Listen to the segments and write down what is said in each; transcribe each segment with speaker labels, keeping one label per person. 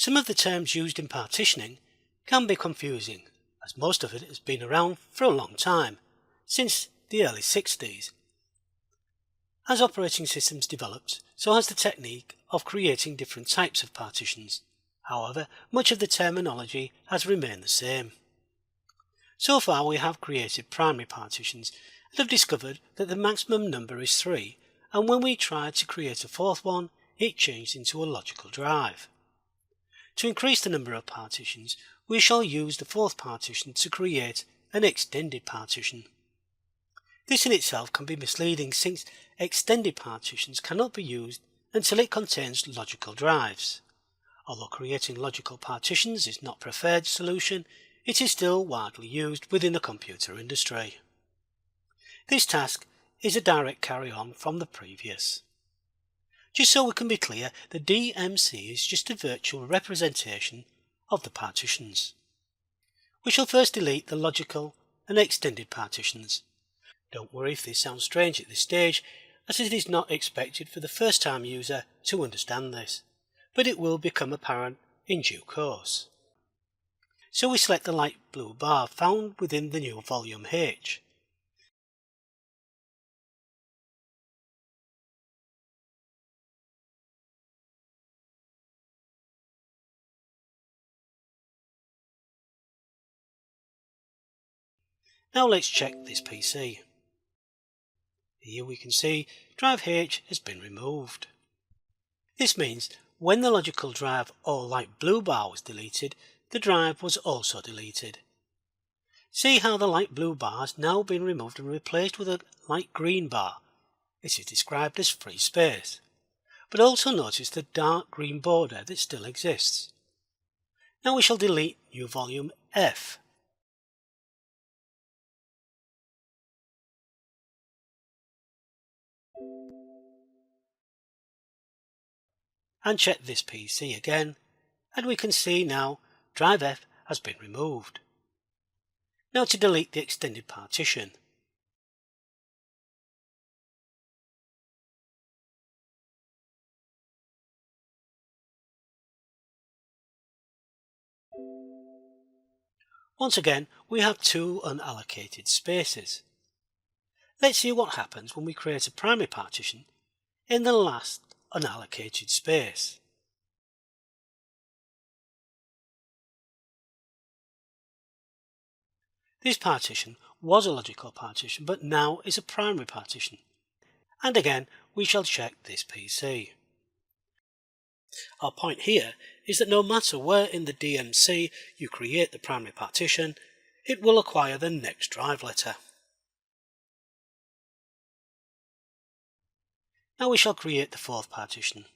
Speaker 1: Some of the terms used in partitioning can be confusing, as most of it has been around for a long time, since the early 60s. As operating systems developed, so has the technique of creating different types of partitions. However, much of the terminology has remained the same. So far we have created primary partitions and have discovered that the maximum number is 3, and when we tried to create a fourth one, it changed into a logical drive. To increase the number of partitions, we shall use the fourth partition to create an extended partition. This in itself can be misleading since extended partitions cannot be used until it contains logical drives. Although creating logical partitions is not preferred solution, it is still widely used within the computer industry. This task is a direct carry-on from the previous. Just so we can be clear, the DMC is just a virtual representation of the partitions. We shall first delete the logical and extended partitions. Don't worry if this sounds strange at this stage, as it is not expected for the first-time user to understand this, but it will become apparent in due course. So we select the light blue bar found within the new volume H. Now let's check this PC. Here we can see drive H has been removed. This means when the logical drive or light blue bar was deleted, the drive was also deleted. See how the light blue bar has now been removed and replaced with a light green bar. It is described as free space. But also notice the dark green border that still exists. Now we shall delete new volume F. And check this PC again, and we can see now drive F has been removed. Now to delete the extended partition. Once again, we have two unallocated spaces. Let's see what happens when we create a primary partition in the last unallocated space. This partition was a logical partition, but now is a primary partition. And again, we shall check this PC. Our point here is that no matter where in the DMC you create the primary partition, it will acquire the next drive letter. Now we shall create the fourth partition.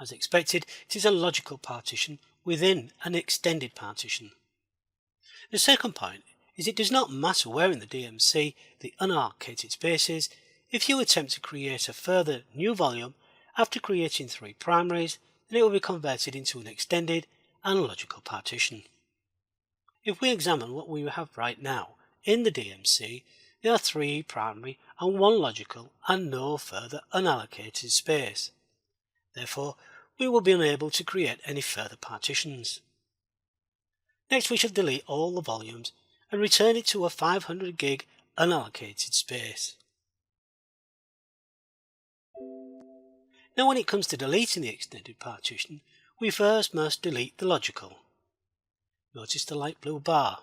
Speaker 1: As expected, it is a logical partition within an extended partition. The second point is it does not matter where in the DMC the unallocated space is. If you attempt to create a further new volume after creating 3 primaries, then it will be converted into an extended and logical partition. If we examine what we have right now in the DMC, there are 3 primary and 1 logical and no further unallocated space. Therefore, we will be unable to create any further partitions. Next we shall delete all the volumes and return it to a 500 gig unallocated space. Now when it comes to deleting the extended partition, we first must delete the logical. Notice the light blue bar.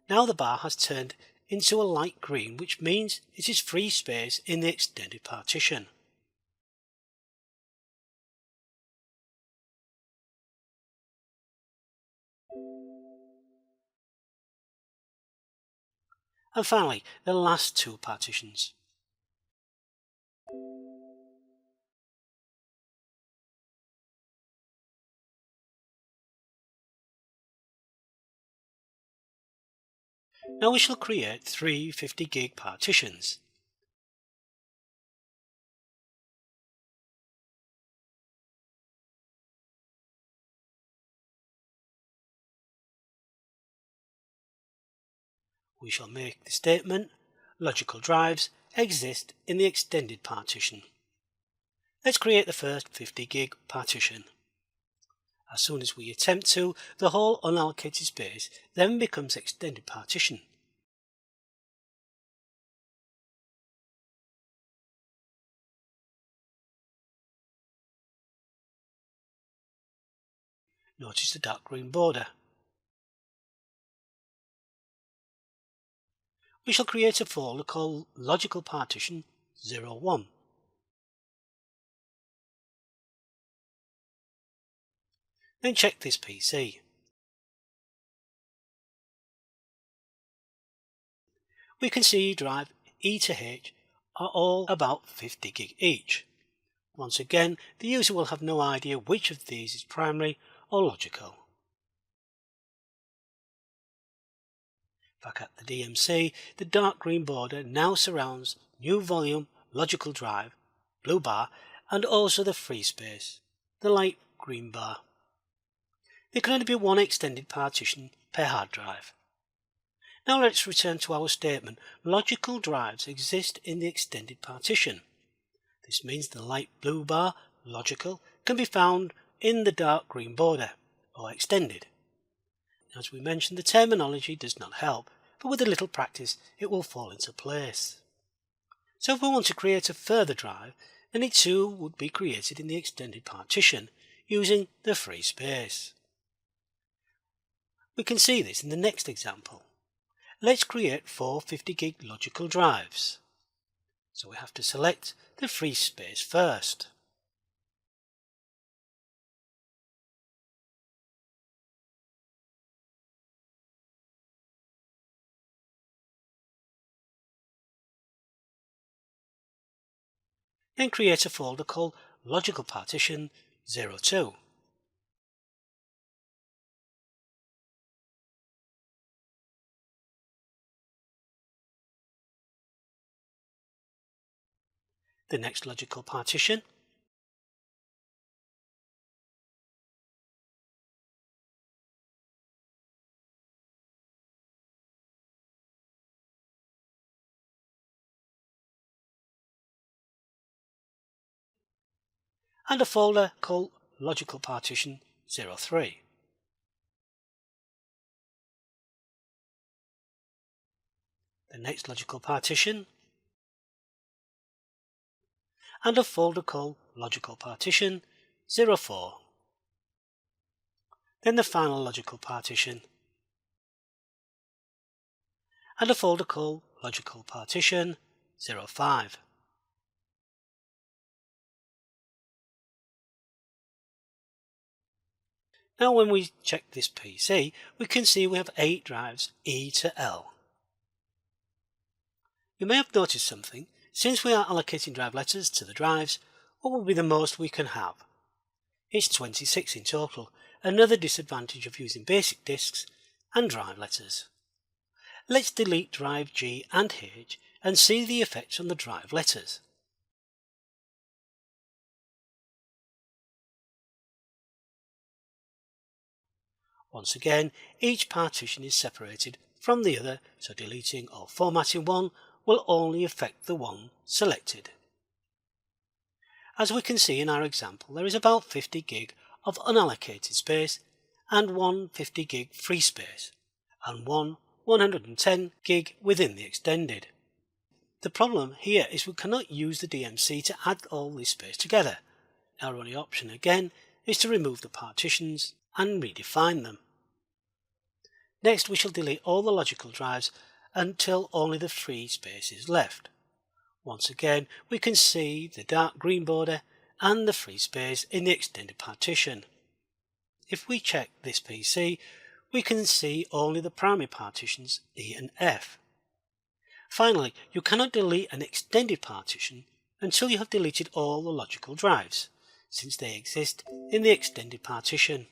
Speaker 1: Now the bar has turned into a light green, which means it is free space in the extended partition. And finally, the last 2 partitions. Now we shall create 3 50 gig partitions. we shall make the statement logical drives exist in the extended partition. Let's create the first 50 gig partition. As soon as we attempt to, the whole unallocated space then becomes extended partition. Notice the dark green border. We shall create a folder called Logical Partition 01. Then check this PC. We can see drive E to H are all about 50 gig each. Once again, the user will have no idea which of these is primary or logical. Back at the DMC, the dark green border now surrounds new volume logical drive, blue bar, and also the free space, the light green bar. There can only be one extended partition per hard drive. Now let's return to our statement. Logical drives exist in the extended partition. This means the light blue bar, logical, can be found in the dark green border, or extended. As we mentioned, the terminology does not help, but with a little practice it will fall into place. So if we want to create a further drive, then it too would be created in the extended partition using the free space. We can see this in the next example. Let's create 4 50 gig logical drives. So we have to select the free space first. Then create a folder called Logical Partition 02. The next logical partition, and a folder called Logical Partition 03. The next logical partition, and a folder called Logical Partition 04. Then the final logical partition, and a folder called Logical Partition 05. Now when we check this PC, we can see we have 8 drives E to L. You may have noticed something. Since we are allocating drive letters to the drives, what will be the most we can have? It's 26 in total, another disadvantage of using basic disks and drive letters. Let's delete drive G and H and see the effects on the drive letters. Once again, each partition is separated from the other, so deleting or formatting one will only affect the one selected. As we can see in our example, there is about 50 gig of unallocated space and one 50 gig free space, and one 110 gig within the extended. The problem here is we cannot use the DMC to add all this space together. Our only option again is to remove the partitions and redefine them. Next we shall delete all the logical drives until only the free space is left. Once again we can see the dark green border and the free space in the extended partition. If we check this PC, we can see only the primary partitions E and F. Finally, you cannot delete an extended partition until you have deleted all the logical drives, since they exist in the extended partition.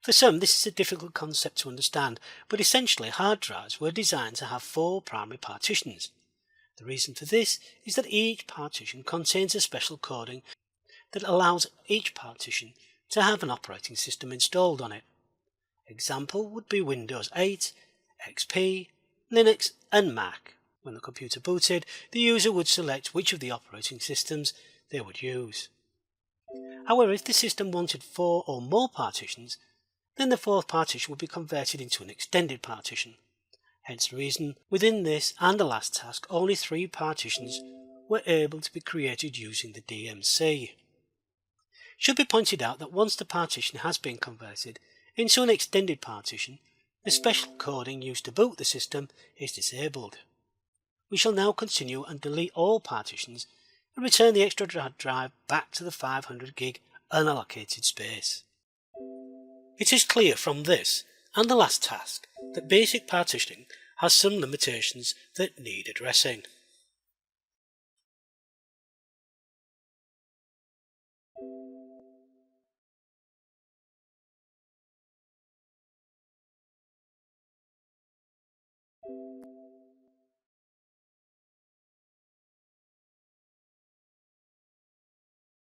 Speaker 1: For some, this is a difficult concept to understand, but essentially hard drives were designed to have 4 primary partitions. The reason for this is that each partition contains a special coding that allows each partition to have an operating system installed on it. Example would be Windows 8, XP, Linux and Mac. When the computer booted, the user would select which of the operating systems they would use. However, if the system wanted 4 or more partitions, then the 4th partition would be converted into an extended partition. Hence the reason within this and the last task only 3 partitions were able to be created using the DMC. It should be pointed out that once the partition has been converted into an extended partition, the special coding used to boot the system is disabled. We shall now continue and delete all partitions and return the extra drive back to the 500 gig unallocated space. It is clear from this and the last task that basic partitioning has some limitations that need addressing.